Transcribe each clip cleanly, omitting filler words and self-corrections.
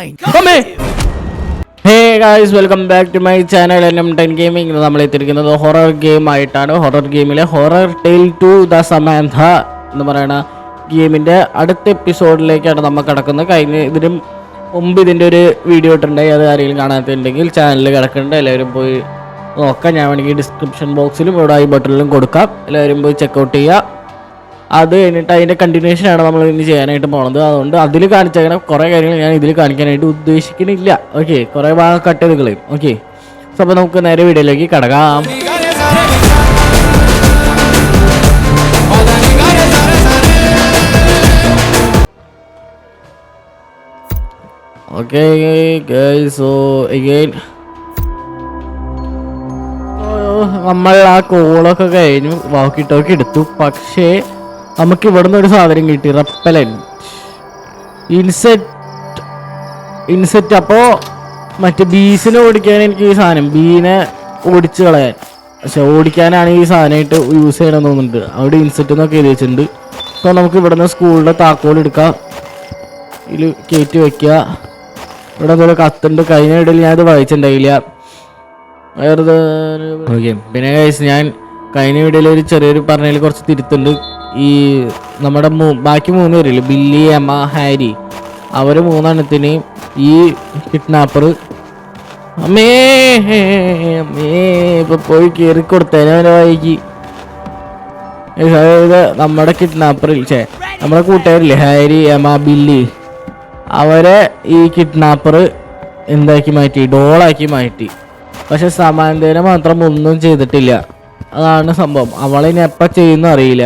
Hey guys, welcome back to my channel NM10 Gaming. നമ്മൾ എത്തിയിരിക്കുന്നത് horror game ആയിട്ടാണ്. Horror ഗെയിമിലെ ഹൊറർ ടെയിൽ 2 ദ സമാന്ത എന്ന് പറയുന്ന ഗെയിമിൻ്റെ അടുത്ത എപ്പിസോഡിലേക്കാണ് നമ്മൾ കിടക്കുന്നത്. ഇതിനും മുമ്പ് ഇതിൻ്റെ ഒരു വീഡിയോ ഇട്ടുണ്ടായി. അത് ആരെങ്കിലും കാണാത്തുണ്ടെങ്കിൽ ചാനലിൽ കിടക്കുന്നുണ്ട്. എല്ലാവരും പോയി നോക്കാം. ഞാൻ വേണമെങ്കിൽ ഡിസ്ക്രിപ്ഷൻ ബോക്സിലും ഇവിടെ ഐ ബട്ടണിലും കൊടുക്കാം. എല്ലാവരും പോയി ചെക്കൗട്ട് ചെയ്യുക. അത് കഴിഞ്ഞിട്ട് അതിൻ്റെ കണ്ടിന്യൂഷനാണ് നമ്മൾ ഇനി ചെയ്യാനായിട്ട് പോണത്. അതുകൊണ്ട് അതിൽ കാണിച്ചങ്ങനെ കുറേ കാര്യങ്ങൾ ഞാൻ ഇതിൽ കാണിക്കാനായിട്ട് ഉദ്ദേശിക്കുന്നില്ല. ഓക്കെ, കുറേ ഭാഗം കട്ട് ചെയ്ത് കളയും. ഓക്കെ, സോ അപ്പോൾ നമുക്ക് നേരെ വീഡിയോയിലേക്ക് കടക്കാം. ഓക്കെ ഗൈസ്, സോ അഗൈൻ നമ്മൾ ആ കോളൊക്കെ കഴിഞ്ഞു, വാക്കി ടോക്കി എടുത്തു. പക്ഷേ നമുക്ക് ഇവിടുന്ന് ഒരു സാധനം കിട്ടി, റെപ്പലന്റ് ഇൻസെറ്റ്. അപ്പോൾ മറ്റേ ബീസിനെ ഓടിക്കാൻ എനിക്ക് ഈ സാധനം, ബീനെ ഓടിച്ച് കളയാൻ, പക്ഷെ ഓടിക്കാനാണ് ഈ സാധനമായിട്ട് യൂസ് ചെയ്യണമെന്ന് തോന്നുന്നുണ്ട്. അവിടെ ഇൻസെറ്റ് എന്നൊക്കെ എഴുതി വെച്ചിട്ടുണ്ട്. അപ്പോൾ നമുക്ക് ഇവിടുന്ന് സ്കൂളിൻ്റെ താക്കോൽ എടുക്കാം, ഇതിൽ കയറ്റി വയ്ക്കുക. ഇവിടെ എന്തെങ്കിലും കത്തുണ്ട്, കഴിഞ്ഞ ഇടയിൽ ഞാനത് വായിച്ചിട്ടുണ്ടായില്ല. ഓക്കെ, പിന്നെ കഴിച്ച് ഞാൻ കഴിഞ്ഞ വീഡിയോയിൽ ഒരു ചെറിയൊരു പറഞ്ഞതിൽ കുറച്ച് തിരുത്തുണ്ട്. ഈ നമ്മുടെ ബാക്കി 3 പേരില്ലേ, ബില്ലി, എമ്മ, ഹാരി, അവർ 3 ഈ കിഡ്നാപ്പർ ഇപ്പൊ പോയി കയറി കൊടുത്തേനെ അവനെ വായിക്ക്. അതായത് നമ്മുടെ കിഡ്നാപ്പറിൽ നമ്മുടെ കൂട്ടുകാരില്ലേ, ഹാരി, എമ്മ, ബില്ലി, അവരെ ഈ കിഡ്നാപ്പർ എന്താക്കി മാറ്റി, ഡോളാക്കി മാറ്റി. പക്ഷെ സമാന്തരം മാത്രം ഒന്നും ചെയ്തിട്ടില്ല. അതാണ് സംഭവം. അവളിനി എപ്പോൾ ചെയ്യുന്ന അറിയില്ല.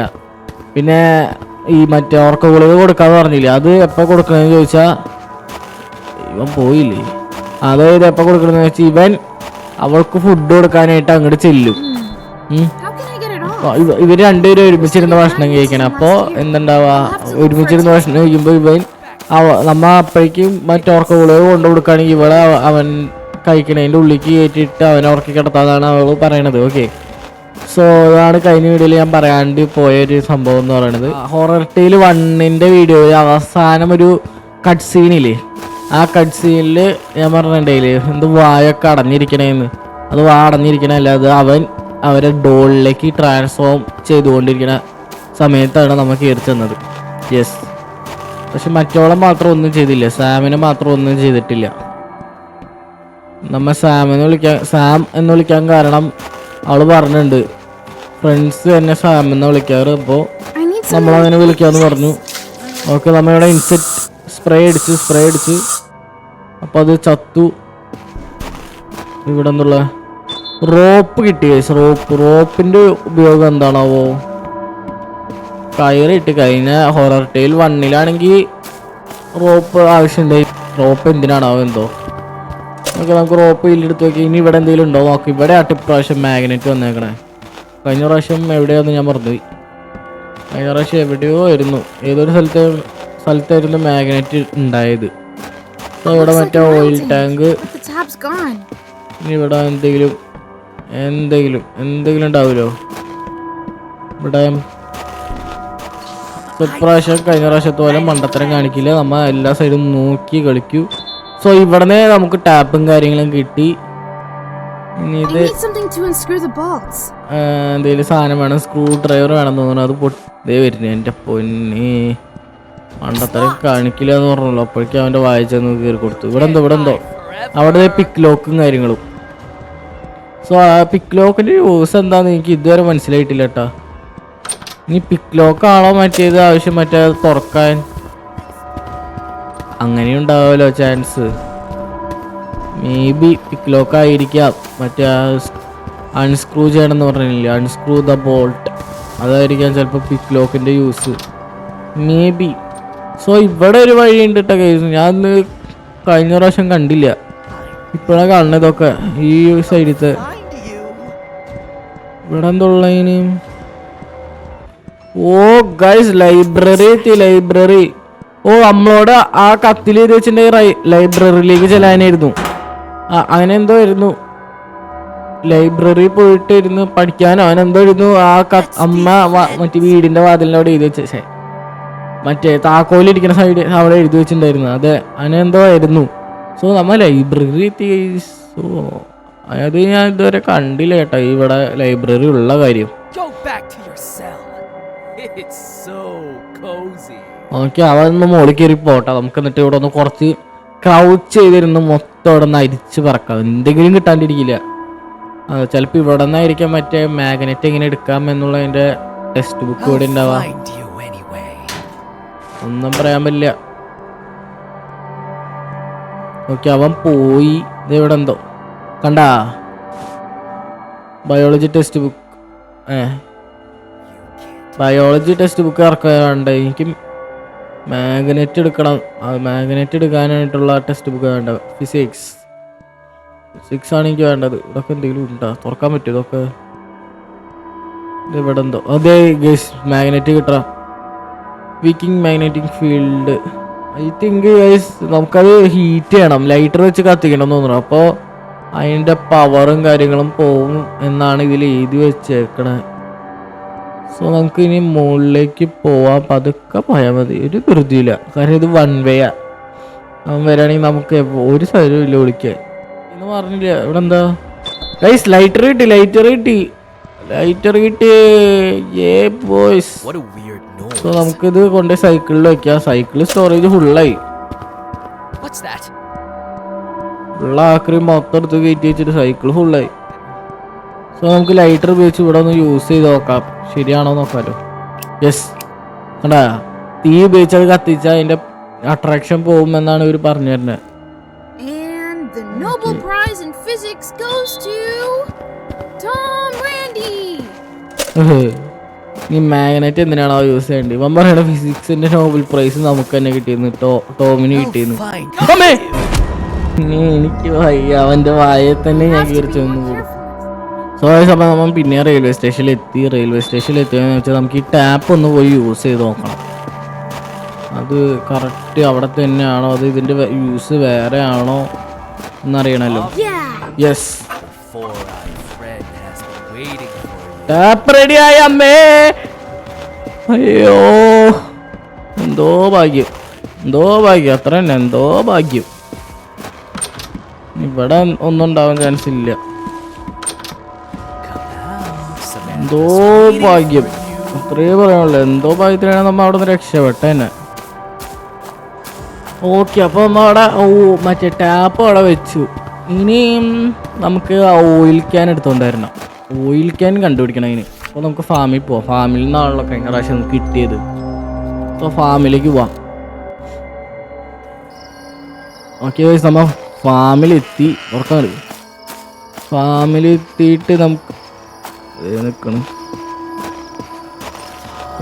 പിന്നെ ഈ മറ്റേ ഓർക്ക ഗുളിക കൊടുക്കാന്ന് പറഞ്ഞില്ലേ, അത് എപ്പോൾ കൊടുക്കണമെന്ന് ചോദിച്ചാൽ ഇവൻ പോയില്ലേ. അതായത് എപ്പോൾ കൊടുക്കണമെന്ന് വെച്ചാൽ ഇവൻ അവൾക്ക് ഫുഡ് കൊടുക്കാനായിട്ട് അങ്ങോട്ട് ചെല്ലും. ഇവർ രണ്ടുപേരും ഒരുമിച്ചിരുന്ന് ഭക്ഷണം കഴിക്കണം. അപ്പോൾ എന്തുണ്ടാവുക, ഒരുമിച്ചിരുന്ന് ഭക്ഷണം കഴിക്കുമ്പോൾ ഇവൻ നമ്മ അപ്പോഴേക്കും മറ്റോർക്ക ഗുളിക കൊണ്ടു കൊടുക്കുകയാണെങ്കിൽ ഇവളെ അവൻ കഴിക്കണതിൻ്റെ ഉള്ളിലേക്ക് കയറ്റിയിട്ട് അവനെ ഉറക്കി കിടത്താന്നാണ് അവൾ പറയണത്. ഓക്കെ, സോ അതാണ് കഴിഞ്ഞ വീഡിയോയിൽ ഞാൻ പറയാണ്ട് പോയൊരു സംഭവം എന്ന് പറയുന്നത്. ഹൊറർ ടെയിൽ 1ന്റെ വീഡിയോയിൽ അവസാനം ഒരു കട്ട് സീനില്ലേ, ആ കട്ട് സീനിൽ ഞാൻ പറഞ്ഞിട്ടുണ്ടെങ്കിൽ എന്ത് വായൊക്കെ അടഞ്ഞിരിക്കണേന്ന്, അത് വാ അടഞ്ഞിരിക്കണല്ല, അത് അവരെ ഡോളിലേക്ക് ട്രാൻസ്ഫോം ചെയ്തുകൊണ്ടിരിക്കുന്ന സമയത്താണ് നമ്മൾ കയറി ചെന്നത്. യെസ്, പക്ഷെ മറ്റോളം മാത്രം ഒന്നും ചെയ്തില്ല, സാമിനെ മാത്രം ഒന്നും ചെയ്തിട്ടില്ല. നമ്മൾ സാം എന്ന് വിളിക്കാൻ കാരണം അവള് പറഞ്ഞിട്ടുണ്ട്, ഫ്രണ്ട്സ് എന്നെ സാം എന്ന് വിളിക്കാറ്, അപ്പോൾ നമ്മളങ്ങനെ വിളിക്കാന്ന് പറഞ്ഞു. ഓക്കെ, നമ്മളിവിടെ ഇൻസെറ്റ് സ്പ്രേ അടിച്ച് അപ്പോൾ അത് ചത്തു. ഇവിടെ എന്നുള്ള റോപ്പ് കിട്ടി. റോപ്പിൻ്റെ ഉപയോഗം എന്താണാവോ, കയറിയിട്ട് കഴിഞ്ഞ ഹൊറർ ടെയിൽ 1ലാണെങ്കിൽ റോപ്പ് ആവശ്യമുണ്ടായി. റോപ്പ് എന്തിനാണാവോ എന്തോ. ഓക്കെ, നമുക്ക് റോപ്പ് ഇല്ലെടുത്ത് നോക്കി. ഇനി ഇവിടെ എന്തെങ്കിലും ഉണ്ടോ നോക്കി. ഇവിടെ ആട്ട് ഇപ്രാവശ്യം മാഗ്നറ്റ് വന്നേക്കണേ. കഴിഞ്ഞ പ്രാവശ്യം എവിടെയാന്ന് ഞാൻ മറന്നുപോയി. കഴിഞ്ഞ പ്രാവശ്യം എവിടെയോ ആയിരുന്നു, ഏതൊരു സ്ഥലത്തായിരുന്നു മാഗ്നറ്റ് ഉണ്ടായത്. ഇവിടെ മറ്റേ ഓയിൽ ടാങ്ക്. ഇനി ഇവിടെ എന്തെങ്കിലും ഉണ്ടാവുമല്ലോ ഇവിടെ. ഇപ്രാവശ്യം കഴിഞ്ഞ പ്രാവശ്യത്തെ പോലെ മണ്ടത്തരം കാണിക്കില്ല, നമ്മ എല്ലാ സൈഡും നോക്കി കളിക്കൂ. സോ ഇവിടനെ നമുക്ക് ടാപ്പും കാര്യങ്ങളും കിട്ടി. ഇനി ഇത് എന്തെങ്കിലും സാധനം വേണം, സ്ക്രൂ ഡ്രൈവർ വേണം തോന്നുന്നു. അത് പൊട്ടേ വരുന്നു. എൻ്റെ പൊന്നെ, മണ്ടത്തരം കാണിക്കില്ല എന്ന് പറഞ്ഞല്ലോ. അപ്പോഴേക്കും അവൻ്റെ വായിച്ചെന്ന് കയറി കൊടുത്തു. ഇവിടെ എന്തോ അവിടെ പിക്ക് ലോക്കും കാര്യങ്ങളും. സോ ആ പിക്ക് ലോക്കിൻ്റെ യൂസ് എന്താന്ന് എനിക്ക് ഇതുവരെ മനസ്സിലായിട്ടില്ല കേട്ടോ. ഇനി പിക്ക് ലോക്കാണോ മറ്റേത് ആവശ്യം, മറ്റേ തുറക്കാൻ അങ്ങനെയുണ്ടാവുമല്ലോ chance. Maybe pick lock ആയിരിക്കാം. മറ്റേ അൺസ്ക്രൂ ചെയ്യണമെന്ന് പറഞ്ഞില്ലേ, അൺസ്ക്രൂ ദ ബോൾട്ട്, അതായിരിക്കാം ചിലപ്പോൾ പിക്ക് ലോക്കിൻ്റെ യൂസ്, മേ ബി. സോ ഇവിടെ ഒരു വഴിയുണ്ട് കേട്ടോ കേസ്, ഞാൻ കഴിഞ്ഞ പ്രാവശ്യം കണ്ടില്ല, ഇപ്പോഴാണ് കാണുന്നതൊക്കെ. ഈ സൈഡിലത്തെ ഇവിടെ എന്തുള്ളതിന്. ഓ ഗൈസ്, ലൈബ്രറി. ഓ, നമ്മളോട് ആ കത്തിൽ എഴുതി വെച്ചിട്ടുണ്ടെങ്കിൽ ലൈബ്രറിയിലേക്ക് ചെല്ലാനായിരുന്നു. അങ്ങനെ എന്തോ ആയിരുന്നു, ലൈബ്രറി പോയിട്ട് ഇരുന്ന് പഠിക്കാനോ അവനെന്തോ ഇരുന്നു. ആ അമ്മ മറ്റേ വീടിൻ്റെ വാതിലിൻ്റെ അവിടെ എഴുതി വെച്ചേ, മറ്റേ താക്കോലിരിക്കുന്ന സൈഡ് അവിടെ എഴുതി വെച്ചിട്ടുണ്ടായിരുന്നു. അതെ, അങ്ങനെ എന്തോ ആയിരുന്നു. സോ നമ്മൾ ലൈബ്രറി എത്തി. സോ അത് ഞാൻ ഇതുവരെ കണ്ടില്ല കേട്ടോ ഇവിടെ ലൈബ്രറി ഉള്ള കാര്യം. ഓക്കെ, അതൊന്ന് മോളിൽ കയറി പോട്ടെ. നമുക്ക് എന്നിട്ട് ഇവിടെ ഒന്ന് കുറച്ച് ക്രൗച്ച് ചെയ്തിരുന്ന് മൊത്തം ഇവിടെ നിന്ന് അരിച്ച് പറക്കാം. എന്തെങ്കിലും കിട്ടാണ്ടിരിക്കില്ല. ചിലപ്പോൾ ഇവിടെ നിന്നായിരിക്കാം മറ്റേ മാഗ്നറ്റ് എങ്ങനെ എടുക്കാം എന്നുള്ളതിൻ്റെ ടെക്സ്റ്റ് ബുക്ക് ഇവിടെ ഉണ്ടാവാം. ഒന്നും പറയാൻ പറ്റില്ല. ഓക്കെ, അവൻ പോയി. ഇതെവിടെ എന്തോ കണ്ടാ, biology textbook. Biology textbook ഇറക്കാണ്ട് എനിക്ക് മാഗ്നറ്റ് എടുക്കണം. മാഗ്നറ്റ് എടുക്കാനായിട്ടുള്ള ടെക്സ്റ്റ് ബുക്ക് വേണ്ട. ഫിസിക്സ് ആണ് എനിക്ക് വേണ്ടത്. ഇതൊക്കെ എന്തെങ്കിലും ഉണ്ടോ, തുറക്കാൻ പറ്റുമോ ഇതൊക്കെ? ഇവിടെ എന്തോ അതെ ഗൈസ്, മാഗ്നറ്റ് കിട്ടാം. Weakening magnetic field. I think guys നമുക്കത് ഹീറ്റ് ചെയ്യണം, ലൈറ്റർ വെച്ച് കത്തിക്കണം എന്ന് തോന്നുന്നു. അപ്പോൾ അതിൻ്റെ പവറും കാര്യങ്ങളും പോവും എന്നാണ് ഇതിൽ എഴുതി വെച്ചേക്കണേ. സോ നമുക്ക് ഇനി മുകളിലേക്ക് പോവാം. പതുക്കെ പോയാൽ മതി, ഒരു ധൃതിയില്ല. കാരണം ഇത് വൺ വേയാ. അവൻ വരാണെങ്കിൽ നമുക്ക് ഒരു സ്ഥലവും ഇല്ല വിളിക്കാൻ എന്ന് പറഞ്ഞില്ല. ഇവിടെ എന്താ ഗൈസ്, ലൈറ്റർ കിട്ടി. ഏ ബോയ്സ്. സോ നമുക്കിത് കൊണ്ട് സൈക്കിളിൽ വെക്കാം. സൈക്കിള് സ്റ്റോറേജ് ഫുള്ളായി. ഫുള്ളാക്കി മൊത്തം എടുത്ത് കയറ്റി വെച്ചിട്ട് സൈക്കിൾ ഫുള്ളായി. സോ നമുക്ക് ലൈറ്റർ ഉപയോഗിച്ച് ഇവിടെ ഒന്ന് യൂസ് ചെയ്ത് നോക്കാം, ശരിയാണോ നോക്കാമല്ലോ. യെസ്, കണ്ടാ, തീ ഉപയോഗിച്ച് അത് കത്തിച്ചാൽ അതിൻ്റെ അട്രാക്ഷൻ പോകുമെന്നാണ് ഇവർ പറഞ്ഞു തരുന്നത്. ഈ മാഗ്നറ്റ് എന്തിനാണോ യൂസ് ചെയ്യേണ്ടത്? ഇവൻ പറയണ ഫിസിക്സിന്റെ നോബൽ പ്രൈസ് നമുക്ക് തന്നെ കിട്ടിയിരുന്നു, ടോമിന് കിട്ടിയിരുന്നു. എനിക്ക് അവന്റെ വായെ തന്നെ ഞാൻ കയറി ചെന്ന് കൂടും. സോ അപ്പം നമ്മൾ പിന്നെ റെയിൽവേ സ്റ്റേഷനിൽ എത്തിയെന്ന് വെച്ചാൽ നമുക്ക് ഈ ടാപ്പ് ഒന്ന് പോയി യൂസ് ചെയ്ത് നോക്കണം. അത് കറക്റ്റ് അവിടെ തന്നെയാണോ, അത് ഇതിന്റെ യൂസ് വേറെ ആണോ എന്നറിയണല്ലോ. യെസ്, ടാപ്പ് റെഡിയായി അമ്മേ. അയ്യോ, എന്തോ ഭാഗ്യം, അത്ര തന്നെ, എന്തോ ഭാഗ്യം. ഇവിടെ ഒന്നും ഉണ്ടാവാൻ ചാൻസ് ഇല്ല. എന്തോ ഭാഗ്യം, അത്രയേ പറയാനുള്ളൂ. എന്തോ ഭാഗ്യത്തിലാണ് നമ്മൾ അവിടെ നിന്ന് രക്ഷപ്പെട്ടെ തന്നെ. ഓക്കെ, അപ്പോൾ നമ്മൾ അവിടെ മറ്റേ ടാപ്പ് അവിടെ വെച്ചു. ഇനിയും നമുക്ക് ഓയിൽ ക്യാൻ എടുത്തുകൊണ്ടായിരുന്നു. ഓയിൽ ക്യാൻ കണ്ടുപിടിക്കണം അതിന്. അപ്പോൾ നമുക്ക് ഫാമിൽ പോവാം. ഫാമിൽ നിന്നാണല്ലോ കഴിഞ്ഞ പ്രാവശ്യം നമുക്ക് കിട്ടിയത്. അപ്പോൾ ഫാമിലേക്ക് പോവാം. ഓക്കെ, നമ്മൾ ഫാമിലെത്തി. ഉറക്കം ഫാമിലെത്തിയിട്ട് നമുക്ക് നിൽക്കണം.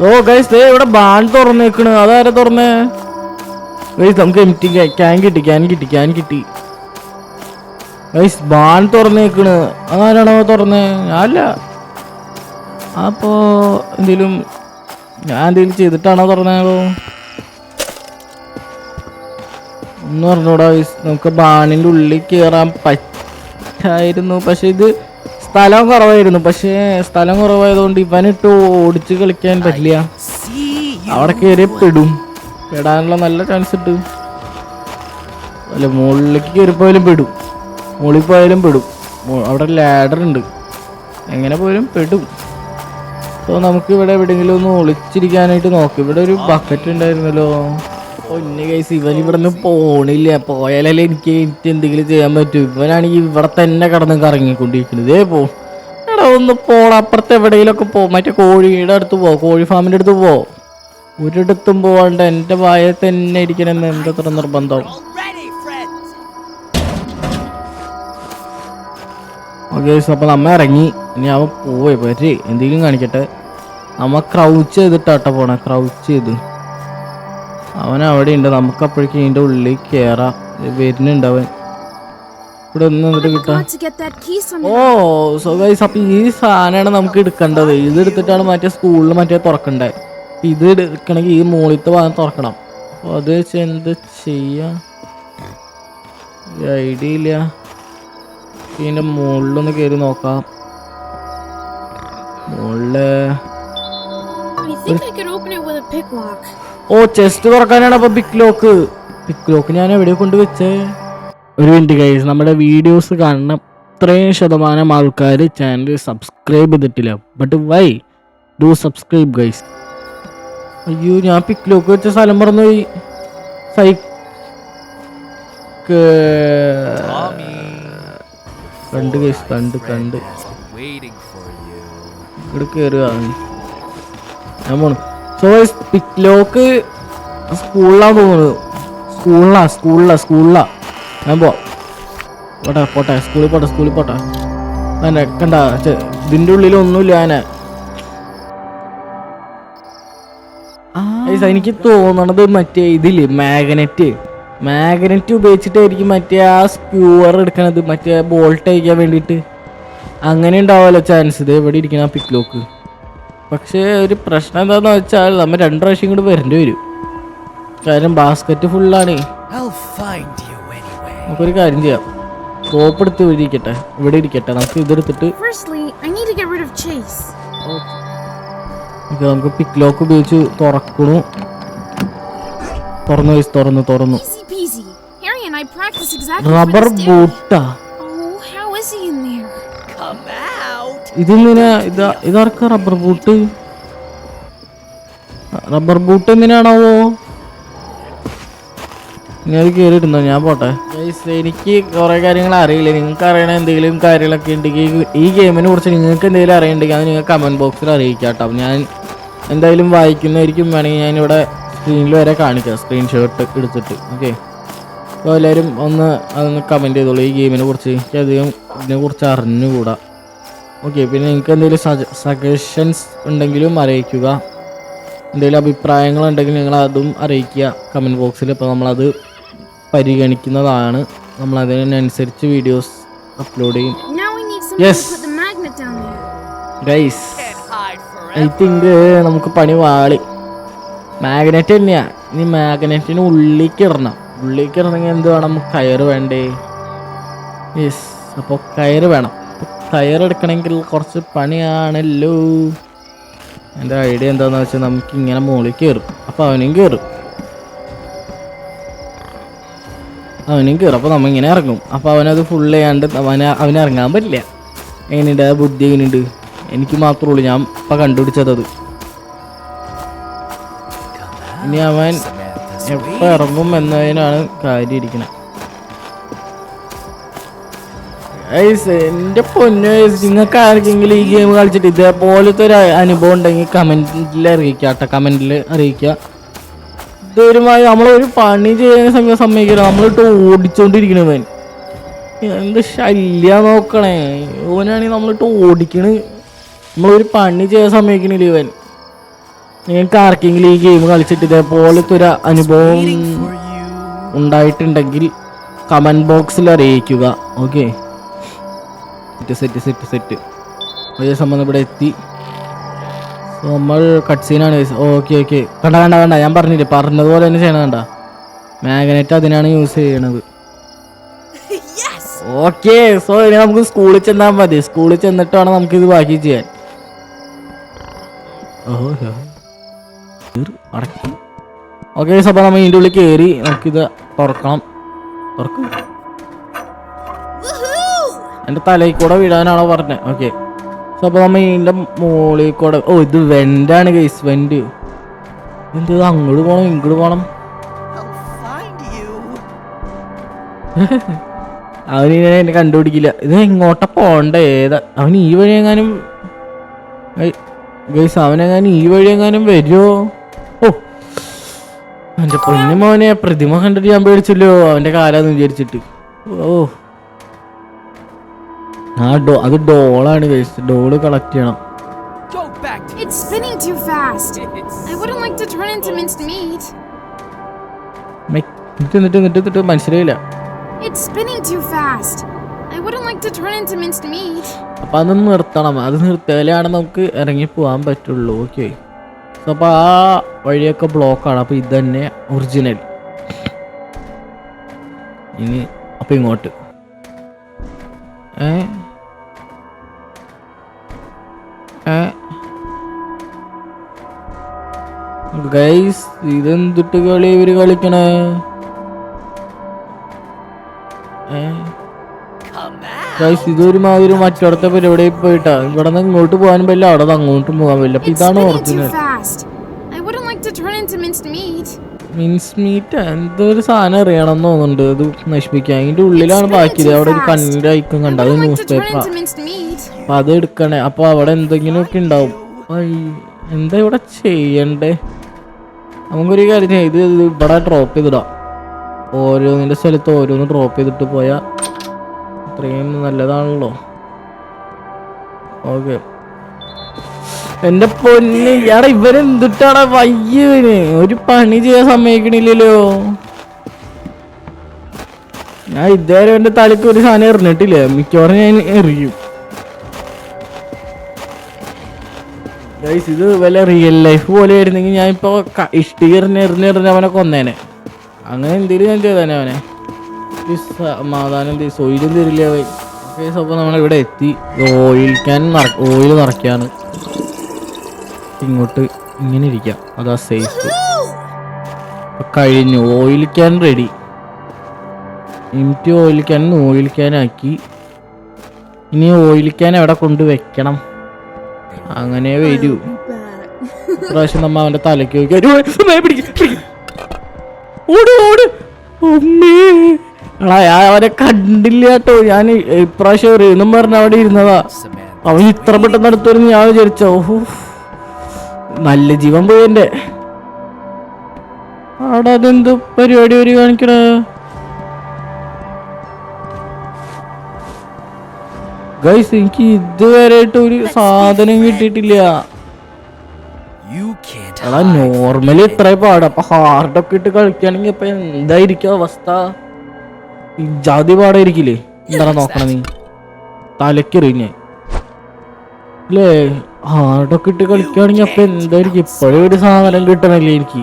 ഓ ഗൈസ്, ഇവിടെ ബാൻ തുറന്നേക്കണ്. അതാരാ തുറന്നേ ഗൈസ്? നമുക്ക് എംറ്റി ക്യാൻ കിട്ടി ഗൈസ്. ബാൻ തുറന്നേക്കണ്. ആരാണോ തുറന്നേ? അല്ല, അപ്പോ ഞാൻ എന്തെങ്കിലും ചെയ്തിട്ടാണോ തുറന്നോ ഒന്ന് പറഞ്ഞൂടാ ഗൈസ്. നമുക്ക് ബാണിൻ്റെ ഉള്ളിൽ കയറാൻ പറ്റായിരുന്നു, പക്ഷെ ഇത് സ്ഥലം കുറവായതുകൊണ്ട് ഇവനിട്ട് ഓടിച്ച് കളിക്കാൻ പറ്റില്ല. അവിടെ കയറി പെടാനുള്ള നല്ല ചാൻസ് ഉണ്ട്. അല്ല, മുകളിലേക്ക് കയറിപ്പോയാലും പെടും. അവിടെ ലാഡർ ഉണ്ട്, എങ്ങനെ പോയാലും പെടും. സോ നമുക്ക് ഇവിടെ എവിടെയെങ്കിലും ഒന്ന് ഒളിച്ചിരിക്കാനായിട്ട് നോക്കും. ഇവിടെ ഒരു ബക്കറ്റ് ഉണ്ടായിരുന്നല്ലോ. ഒന്നെ കേസ്, ഇവൻ ഇവിടെ നിന്ന് പോണില്ല. പോയാലല്ലേ എനിക്ക് എന്തെങ്കിലും ചെയ്യാൻ പറ്റും. ഇവനാണെങ്കിൽ ഇവിടെ തന്നെ കിടന്ന് കറങ്ങിക്കൊണ്ടിരിക്കുന്നത്. ഇതേ എടാ ഒന്ന് പോണം, അപ്പുറത്ത് എവിടെയെങ്കിലുമൊക്കെ മറ്റേ കോഴിയുടെ അടുത്ത് കോഴി ഫാമിൻ്റെ അടുത്ത് ഒരിടത്തും പോവാണ്ട് എൻ്റെ വായ തന്നെ ഇരിക്കണമെന്ന് എന്തത്ര നിർബന്ധം. ഓക്കെ, അപ്പോൾ നമ്മ ഇറങ്ങി. ഇനി അവൻ പോയി എന്തെങ്കിലും കാണിക്കട്ടെ. നമ്മ ക്രൗച്ച് ചെയ്തിട്ടാട്ടോ പോണേ. അവനവിടെ ഉണ്ട്. നമുക്ക് അപ്പോഴേക്കും ഇതിൻ്റെ ഉള്ളിൽ കയറാം. വരുന്നുണ്ട് അവൻ. ഇവിടെ ഒന്ന് എന്നിട്ട് കിട്ടാം. ഓ സോ ഗൈസ്, അപ്പം ഈ സാധനമാണ് നമുക്ക് എടുക്കേണ്ടത്. ഇതെടുത്തിട്ടാണ് സ്കൂളിൽ തുറക്കണ്ടേ. ഇത് എടുക്കണമെങ്കിൽ ഈ മുകളിലത്തെ ഭാഗം തുറക്കണം. അപ്പോൾ അത് വെച്ച് എന്ത് ചെയ്യാം, ഐഡിയ ഇല്ല. ഇതിൻ്റെ മുകളിലൊന്ന് കയറി നോക്കാം. ഓ, ചെസ്റ്റ് തുറക്കാനാണ്. അപ്പൊ പിക്ക് ലോക്ക് ഞാൻ എവിടെ കൊണ്ട് വെച്ചേ? ഒരു മിനിറ്റ് ഗൈസ്, നമ്മുടെ വീഡിയോസ് കാണുന്ന ഇത്രയും ശതമാനം ആൾക്കാർ ചാനൽ സബ്സ്ക്രൈബ് ചെയ്തിട്ടില്ല. But why do subscribe guys. അയ്യോ, ഞാൻ പിക്കിലൊക്കെ വെച്ച സ്ഥലം മറന്നുപോയി. കണ്ട് ഗൈസ്, കണ്ട് ഇവിടെ കയറുക ഞാൻ പോണു. സോ പിക്ലോക്ക് സ്കൂളിലാണ് തോന്നുന്നത്. സ്കൂളിലാ ഞാൻ പോട്ടെ സ്കൂളിൽ പോട്ടെ. അങ്ങനെ കണ്ട ഇതിൻ്റെ ഉള്ളിലൊന്നുമില്ല. എനിക്ക് തോന്നണത് മറ്റേ ഇതില്ലേ മാഗ്നറ്റ് ഉപയോഗിച്ചിട്ടായിരിക്കും മറ്റേ ആ സ്ക്യൂവർ എടുക്കണത്, മറ്റേ ബോൾട്ട് അയക്കാൻ വേണ്ടിയിട്ട്. അങ്ങനെ ഉണ്ടാവുമല്ലോ ചാൻസ്. ഇത് എവിടെ ഇരിക്കണം ആ പിക്ലോക്ക്. പക്ഷേ ഒരു പ്രശ്നം എന്താണെന്ന് വെച്ചാൽ നമ്മൾ 2 പ്രാവശ്യം കൂടി വരേണ്ടി വരും. കാര്യം ബാസ്ക്കറ്റ് ഫുള്ളാണ്. നമുക്കൊരു കാര്യം ചെയ്യാം, സോപ്പ് എടുത്ത് ഇവിടെ ഇരിക്കട്ടെ. നമുക്ക് ഇതെടുത്തിട്ട് നമുക്ക് പിക്ലോക്ക് ഉപയോഗിച്ച് തുറന്നു. റബ്ബർ ബൂട്ടാ ഇതിങ്ങനെ. ഇതാർക്കാ റബ്ബർ ബൂട്ട് എന്തിനാണാവോ? ഞാൻ കയറിയിരുന്നോ? ഞാൻ പോട്ടെ. എനിക്ക് കുറെ കാര്യങ്ങൾ അറിയില്ല. നിങ്ങൾക്ക് അറിയണ എന്തെങ്കിലും കാര്യങ്ങളൊക്കെ ഉണ്ടെങ്കിൽ ഈ ഗെയിമിനെ കുറിച്ച് നിങ്ങൾക്ക് എന്തെങ്കിലും അറിയണ്ടെങ്കിൽ അത് നിങ്ങൾ കമൻറ്റ് ബോക്സിൽ അറിയിക്കാം കേട്ടോ. ഞാൻ എന്തായാലും വായിക്കുന്നതായിരിക്കും. വേണമെങ്കിൽ ഞാനിവിടെ സ്ക്രീനിൽ വരെ കാണിക്കാം, സ്ക്രീൻഷോട്ട് എടുത്തിട്ട്. ഓക്കെ, അപ്പോൾ എല്ലാവരും അതൊന്ന് കമൻറ്റ് ചെയ്തോളൂ. ഈ ഗെയിമിനെ കുറിച്ച് എനിക്കധികം ഇതിനെക്കുറിച്ച് അറിഞ്ഞുകൂടാ. ഓക്കെ, പിന്നെ നിങ്ങൾക്ക് എന്തെങ്കിലും സജഷൻസ് ഉണ്ടെങ്കിലും അറിയിക്കുക. എന്തെങ്കിലും അഭിപ്രായങ്ങളുണ്ടെങ്കിൽ നിങ്ങൾ അതും അറിയിക്കുക കമൻറ്റ് ബോക്സിൽ. അപ്പോൾ നമ്മളത് പരിഗണിക്കുന്നതാണ്. നമ്മളതിനനുസരിച്ച് വീഡിയോസ് അപ്ലോഡ് ചെയ്യും. യെസ് ഗൈസ്, ഐ തിങ്ക് നമുക്ക് പണി വാളി. മാഗ്നറ്റ് തന്നെയാ. ഇനി മാഗ്നറ്റിന് ഉള്ളിലേക്ക് ഇടണമെങ്കിൽ എന്ത് വേണം? കയറ് വേണ്ടേ? യെസ്, അപ്പോൾ കയറ് വേണം. കയറെടുക്കണമെങ്കിൽ കുറച്ച് പണിയാണല്ലോ. എൻ്റെ ഐഡിയ എന്താണെന്ന് വെച്ചാൽ നമുക്ക് ഇങ്ങനെ മുകളിൽ കയറും. അപ്പോൾ അവനും കയറും. അപ്പോൾ നമ്മളിങ്ങനെ ഇറങ്ങും. അപ്പോൾ അവനത് ഫുൾ ചെയ്യാണ്ട് അവന് ഇറങ്ങാൻ പറ്റില്ല. എങ്ങനെയുണ്ട് ആ ബുദ്ധി? എങ്ങനെയുണ്ട്? എനിക്ക് മാത്രമേ ഉള്ളൂ, ഞാൻ ഇപ്പം കണ്ടുപിടിച്ചത്. ഇനി അവൻ എപ്പോൾ ഇറങ്ങും എന്നതിനാണ് കാര്യം ഇരിക്കുന്നത്. എൻ്റെ പൊന്നു, നിങ്ങൾക്ക് ആർക്കെങ്കിലും ഈ ഗെയിം കളിച്ചിട്ട് ഇതേപോലത്തെ ഒരു അനുഭവം ഉണ്ടെങ്കിൽ കമൻറ്റിൽ അറിയിക്കുക. ഇതൊരുമായി നമ്മളൊരു പണി ചെയ്യാൻ സമ്മതിക്കില്ല. നമ്മളിട്ട് ഓടിച്ചോണ്ടിരിക്കണവൻ. എന്ത് ശല്യ നോക്കണേ. ഓനാണെങ്കിൽ നമ്മളിട്ട് ഓടിക്കണ്. നമ്മളൊരു പണി ചെയ്യാൻ സമ്മതിക്കണില്ല ഇവൻ. നിങ്ങൾക്ക് ആർക്കെങ്കിലും ഈ ഗെയിം കളിച്ചിട്ട് ഇതേപോലത്തെ ഒരു അനുഭവം ഉണ്ടായിട്ടുണ്ടെങ്കിൽ കമൻറ്റ് ബോക്സിൽ അറിയിക്കുക. Okay, set. അതേ സംബന്ധം ഇവിടെ എത്തി. നമ്മൾ കട്ട് സീനാണ്. ഓക്കെ, കണ്ട ഞാൻ പറഞ്ഞതുപോലെ തന്നെ ചെയ്യണം. കണ്ട മാഗ്നറ്റ് അതിനാണ് യൂസ് ചെയ്യണത്. ഓക്കെ, സോ ഇനി നമുക്ക് സ്കൂളിൽ ചെന്നാൽ മതി. സ്കൂളിൽ ചെന്നിട്ട് വേണം നമുക്കിത് ബാക്കി ചെയ്യാൻ. ഓക്കെ, അപ്പോൾ നമ്മൾ ഇതിൻ്റെ ഉള്ളിൽ കയറി നമുക്കിത് തുറക്കണം. എൻ്റെ തലയിൽ കൂടെ വിടാനാണോ പറഞ്ഞത്? ഓക്കെ, സോ അപ്പോൾ നമ്മൾ ഇതിൻ്റെ മുകളിൽ കൂടെ. ഇത് വെൻ്റാണ് ഗൈസ്, വെൻ്റ്. എന്ത് അങ്ങോട്ട് പോകണം ഇങ്ങോട്ട് പോകണം? അവനിങ്ങനെ എന്നെ കണ്ടുപിടിക്കില്ല. ഇത് എങ്ങോട്ടാ പോണ്ടേ? അവൻ ഈ വഴി എങ്ങാനും ഗൈസ്, അവനെങ്ങാനും ഈ വഴി എങ്ങാനും വരുമോ? എൻ്റെ പൊന്നു മോനെ, പ്രതിമ കണ്ടിട്ട് ഞാൻ പേടിച്ചല്ലോ. അവൻ്റെ കാലാന്ന് വിചാരിച്ചിട്ട്. അത് ഡോളാണ് ഗൈസ്. ഡോള് കളക്ട് ചെയ്യണം. എന്നിട്ട് മനസ്സിലായില്ല. അപ്പൊ അത് നിർത്തണം. അത് നിർത്തിയാലാണ് നമുക്ക് ഇറങ്ങി പോകാൻ പറ്റുള്ളൂ. ഓക്കെ, അപ്പൊ ആ വഴിയൊക്കെ ബ്ലോക്കാണ്. അപ്പൊ ഇത് തന്നെ ഒറിജിനൽ. ഇനി അപ്പൊ ഇങ്ങോട്ട് ഗൈസ്, ഇതെന്തിട്ട് കളി ഇവര് കളിക്കണേ? ഇതൊരുമാതിരി മറ്റടുത്ത പരിപാടി പോയിട്ടാ. ഇവിടെ നിന്ന് ഇങ്ങോട്ട് പോകാനും പറ്റില്ല, അവിടെ നിന്ന് അങ്ങോട്ടും പോകാൻ പറ്റില്ല. അപ്പൊ ഇതാണ് ഒറിജിനൽ മിൻസ് മീറ്റ്. എന്തൊരു സാധനം അറിയണം എന്ന് തോന്നുന്നുണ്ട് അത് നശിപ്പിക്കാൻ. അതിന്റെ ഉള്ളിലാണ് ബാക്കി. അവിടെ ഒരു കണ്ണിന്റെ ഐക്കൺ കണ്ട, അത് ന്യൂസ് പേപ്പറാ. അപ്പൊ അത് എടുക്കണേ. അപ്പൊ അവിടെ എന്തെങ്കിലുമൊക്കെ ഉണ്ടാവും. എന്താ ഇവിടെ ചെയ്യണ്ടേ? നമുക്കൊരു കാര്യം ചെയ്യാം, ഇത് ഇവിടെ ഡ്രോപ്പ് ചെയ്തിടാം. ഓരോന്നിന്റെ സ്ഥലത്ത് ഓരോന്ന് ഡ്രോപ്പ് ചെയ്തിട്ട് പോയാ അത്രയും നല്ലതാണല്ലോ. ഓക്കെ, എന്റെ പൊന്ന് ഇയാടെ ഇവരെന്തിട്ടാണ് വയ്യവന് ഒരു പണി ചെയ്യാൻ സമ്മതിക്കണില്ലല്ലോ. ഞാൻ ഇതുവരെ എന്റെ തലക്ക് ഒരു സാധനം എറിഞ്ഞിട്ടില്ല, മിക്കവാറും ഞാൻ എറിയും. ഇത് വല്ല റിയൽ ലൈഫ് പോലെ ആയിരുന്നെങ്കിൽ ഞാൻ ഇപ്പൊ ഇഷ്ടികറിഞ്ഞെറിഞ്ഞെറിഞ്ഞ് അവനെ കൊന്നേനെ. അങ്ങനെ എന്തെങ്കിലും ഞാൻ ചെയ്തേനെ അവനെ. സമാധാനം സൊയിലും തരില്ല അവൻ. അപ്പൊ നമ്മളിവിടെ എത്തി. ഓയിൽ നിറയ്ക്കാണ്. ഇങ്ങോട്ട് ഇങ്ങനെ ഇരിക്കാം, അതാ സേഫ്. കഴിഞ്ഞു. Oil can ready. എനിക്ക് ഓയിൽ ക്യാൻ ആക്കി. ഇനി ഓയിൽ ക്യാൻ എവിടെ കൊണ്ട് വെക്കണം? അങ്ങനെ വരൂ. പ്രാവശ്യം നമ്മ അവന്റെ തലയ്ക്ക് അവനെ കണ്ടില്ല കേട്ടോ. ഞാൻ ഇപ്രാവശ്യം എറിയുന്നും പറഞ്ഞ അവിടെ ഇരുന്നതാ. അവൻ ഇത്ര പെട്ടെന്ന് അടുത്തൊരു ഞാൻ വിചാരിച്ചോ. നല്ല ജീവൻ പോയി എന്റെ. അവിടെ അതെന്ത് പരിപാടി ഒരു കാണിക്കണ? ഗൈസ്, എനിക്ക് ഇതുവരെയായിട്ട് ഒരു സാധനം കിട്ടിയിട്ടില്ല. എടാ നോർമലി ഇത്ര പാടാ. അപ്പൊ ഹാർഡൊക്കെ ഇട്ട് കളിക്കുകയാണെങ്കിൽ ഇപ്പൊ എന്തായിരിക്കും അവസ്ഥ? ജാതി പാടായിരിക്കില്ലേ? എന്താ നോക്കണം നീ തലക്കെറിഞ്ഞ അല്ലേ? ഹാർഡൊക്കെ ഇട്ട് കളിക്കുകയാണെങ്കിൽ അപ്പൊ എന്തായിരിക്കും? ഇപ്പോഴും ഒരു സാധനം കിട്ടണല്ലേ എനിക്ക്.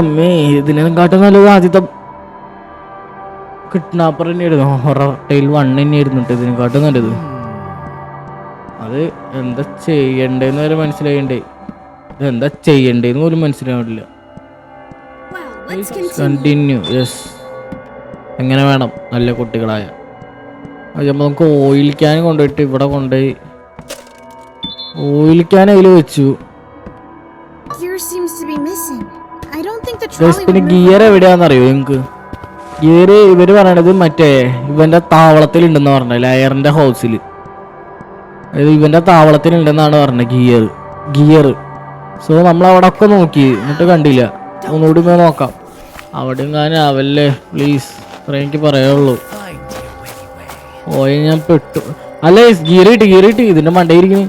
അമ്മേ, ഇതിനെ കാട്ടും നല്ലത് ആദ്യത്തെ കിഡ്നാപ്പർ തന്നെയായിരുന്നു. ഹൊറർ ടെയിൽ 1 തന്നെയായിരുന്നു ഇതിനെക്കാട്ടും നല്ലത്. അത് എന്താ ചെയ്യണ്ടേന്ന് വരെ മനസ്സിലായിണ്ടേ. ഇത് എന്താ ചെയ്യണ്ടേന്ന് പോലും മനസ്സിലാവില്ല. കണ്ടിന്യൂ. യെസ്, എങ്ങനെ വേണം നല്ല കുട്ടികളായ. അതുമ്പോൾ നമുക്ക് ഓയിൽ ക്യാൻ കൊണ്ടുപോയിട്ട് ഇവിടെ കൊണ്ടുപോയി ഓയിൽ ക്യാൻ അതിൽ വെച്ചു. പിന്നെ ഗിയർ എവിടെയാണെന്നറിയോ നിങ്ങൾക്ക്? ഗിയർ ഇവര് പറയണത് മറ്റേ ഇവന്റെ താവളത്തിൽ ഉണ്ടെന്ന് പറഞ്ഞ ലയറിന്റെ ഹൗസിൽ. അതായത് ഇവന്റെ താവളത്തിൽ ഉണ്ടെന്നാണ് പറഞ്ഞത് ഗിയർ. സോ നമ്മൾ അവിടെ ഒക്കെ നോക്കി, എന്നിട്ട് കണ്ടില്ല. ഒന്നുകൂടി നോക്കാം. അവിടെ അവല്ലേ പ്ലീസ്, അത്ര എനിക്ക് പറയാനുള്ളൂ. ഓയെ ഞാൻ പെട്ടു. അല്ലേ, ഗിയർ കിട്ടി ഇതിന്റെ മണ്ടയിരിക്കുന്നു.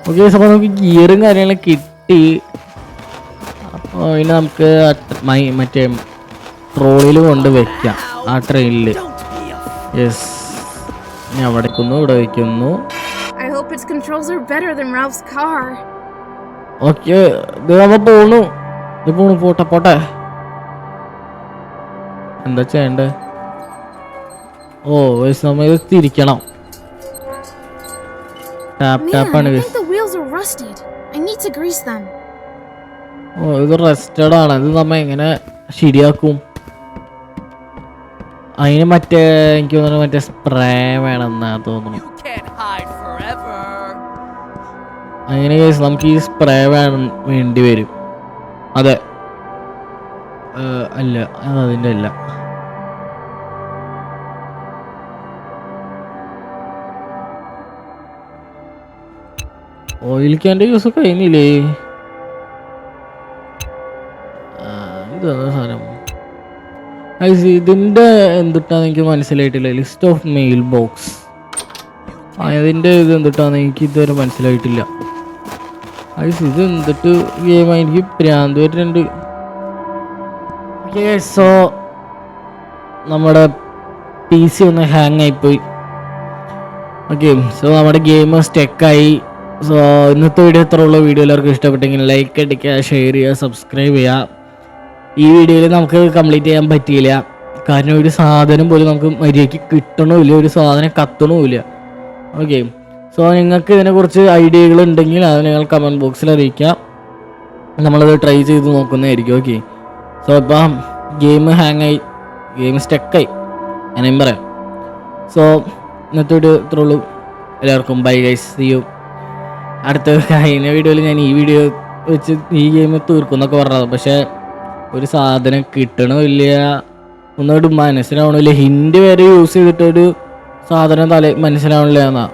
ഓക്കെ, അപ്പൊ നമുക്ക് ഗിയറും കാര്യങ്ങളും കിട്ടി. അപ്പോൾ അതിന് നമുക്ക് മറ്റേ ട്രോളിൽ കൊണ്ട് വെക്കാം, ആ ട്രെയിനിൽ. യെസ്, ഇനി അവിടെ വെക്കുന്നു, ഇവിടെ വെക്കുന്നു. ഓക്കെ, പോണു. പോട്ടെ. എന്താ ചെയ്യണ്ടേ? ഓ നമ്മ ഇത് തിരിക്കണം. ടാപ്പാണ്. ഓ, ഇത് റെസ്റ്റഡ് ആണ്. ഇത് നമ്മ എങ്ങനെ ശരിയാക്കും? അതിന് മറ്റേ എനിക്ക് തോന്നുന്നു മറ്റേ സ്പ്രേ വേണമെന്നാ തോന്നുന്നു. അങ്ങനെ നമുക്ക് ഈ സ്പ്രേ വേണ്ടി വരും. അതെ, അല്ല അതിൻ്റെ അല്ല. ഓയിൽ ക്യാൻ്റെ യൂസ് കഴിഞ്ഞില്ലേ? ഇതെന്താ സാധനം? ഇതിൻ്റെ എന്തിട്ടാന്ന് എനിക്ക് മനസ്സിലായിട്ടില്ല. ലിസ്റ്റ് ഓഫ് മെയിൽ ബോക്സ്, അതിൻ്റെ ഇത് എന്തിട്ടാന്ന് എനിക്ക് ഇതുവരെ മനസ്സിലായിട്ടില്ല. ഇത് എന്തിട്ട് ഗെയിം എനിക്ക് പ്രാന്ത് വരുന്നുണ്ട്. സോ നമ്മുടെ PC ഒന്ന് ഹാങ് ആയിപ്പോയി. ഓക്കെ, സോ നമ്മുടെ ഗെയിം സ്റ്റക്കായി. സോ ഇന്നത്തെ വീഡിയോ എത്ര ഉള്ള വീഡിയോ എല്ലാവർക്കും ഇഷ്ടപ്പെട്ടെങ്കിൽ ലൈക്ക് അടിക്കുക, ഷെയർ ചെയ്യുക, സബ്സ്ക്രൈബ് ചെയ്യുക. ഈ വീഡിയോയിൽ നമുക്ക് കംപ്ലീറ്റ് ചെയ്യാൻ പറ്റിയില്ല, കാരണം ഒരു സാധനം പോലും നമുക്ക് മര്യാദയ്ക്ക് കിട്ടണമില്ല, ഒരു സാധനം കത്തണമില്ല. ഓക്കെ, സോ നിങ്ങൾക്ക് ഇതിനെക്കുറിച്ച് ഐഡിയകൾ ഉണ്ടെങ്കിൽ അത് നിങ്ങൾ കമൻറ്റ് ബോക്സിൽ അറിയിക്കാം. നമ്മളത് ട്രൈ ചെയ്ത് നോക്കുന്നതായിരിക്കും. ഓക്കെ, സോ ഇപ്പം ഗെയിം ഹാങ് ആയി. ഗെയിം സ്റ്റക്കായി, ഞാനും പറയാം. സോ ഇന്നത്തെ വീഡിയോ ഇത്രേ ഉള്ളൂ. എല്ലാവർക്കും ബൈ ഗൈസ്, സീ യു. അടുത്ത കഴിഞ്ഞ വീഡിയോയിൽ ഞാൻ ഈ വീഡിയോ വെച്ച് ഈ ഗെയിം തീർക്കും എന്നൊക്കെ പറഞ്ഞത്, പക്ഷേ ഒരു സാധനം കിട്ടണമില്ല, ഒന്നോട്ട് മനസ്സിലാവണില്ല. ഹിൻഡ് വരെ യൂസ് ചെയ്തിട്ടൊരു സാധനം മനസ്സിലാവണില്ല എന്നാ.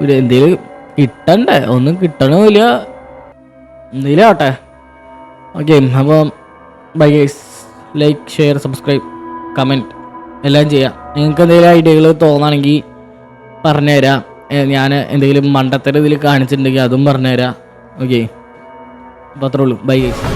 ഒരു എന്തെങ്കിലും കിട്ടണ്ടേ, ഒന്നും കിട്ടണമില്ല, എന്തെങ്കിലും ആവട്ടെ. ഓക്കെ, അപ്പം bye guys. Like, share, subscribe, comment എല്ലാം ചെയ്യാം. നിങ്ങൾക്ക് എന്തെങ്കിലും ഐഡിയകൾ തോന്നുകയാണെങ്കിൽ പറഞ്ഞുതരാം. ഞാൻ എന്തെങ്കിലും മണ്ടത്തരം ഇതിൽ കാണിച്ചിട്ടുണ്ടെങ്കിൽ അതും പറഞ്ഞുതരാം. ഓക്കെ, അപ്പോൾ അത്രേ ഉള്ളൂ. Bye guys.